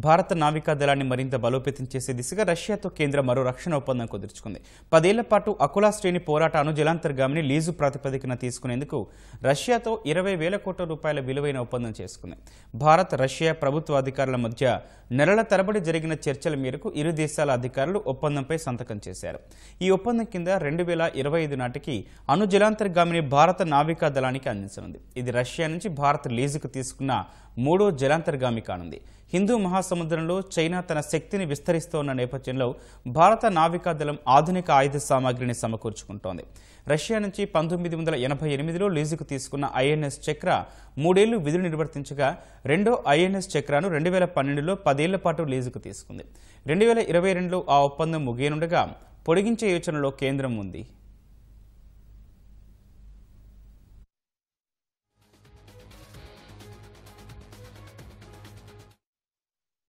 భారత నావికా దళాన్ని మరింత బలోపేతం చేసే దిశగా రష్యాతో కేంద్రం మరో రక్షణ ఒప్పందం కుదుర్చుకుంది. 10 ఏళ్ల పాటు అకులా శ్రేణి పోరాట జలాంతర్గామిని లీజు ప్రాతిపదికన తీసుకునేందుకు రష్యాతో 20,000 కోట్ల రూపాయల విలువైన ఒప్పందం చేసుకుంది. భారత్, రష్యా ప్రభుత్వ అధికారుల మధ్య నెలల తరబడి జరిగిన చర్చల మేరకు ఇరు దేశాల అధికారులు ఒప్పందంపై సంతకం చేశారు. ఈ ఒప్పందం కింద 2025 నాటికి జలాంతర్గామిని భారత నావికా దళానికి అందించనుంది. ఇది రష్యా నుంచి భారత్ లీజుకు తీసుకున్న 3వ జలాంతర్గామి కానుంది. హిందూ మహాసముద్రంలో చైనా తన శక్తిని విస్తరిస్తోన్న నేపథ్యంలో భారత నావికా దళం ఆధునిక ఆయుధ సామాగ్రిని సమకూర్చుకుంటోంది. రష్యా నుంచి 1988లో లీజుకు తీసుకున్న ఐఎన్ఎస్ చక్ర 3 ఏళ్లు విధులు నిర్వర్తించగా రెండో ఐఎన్ఎస్ చక్రను 2012లో 10 ఏళ్ల పాటు లీజుకు తీసుకుంది. 2022లో ఆ ఒప్పందం ముగియనుండగా పొడిగించే యోచనలో కేంద్రం ఉంది.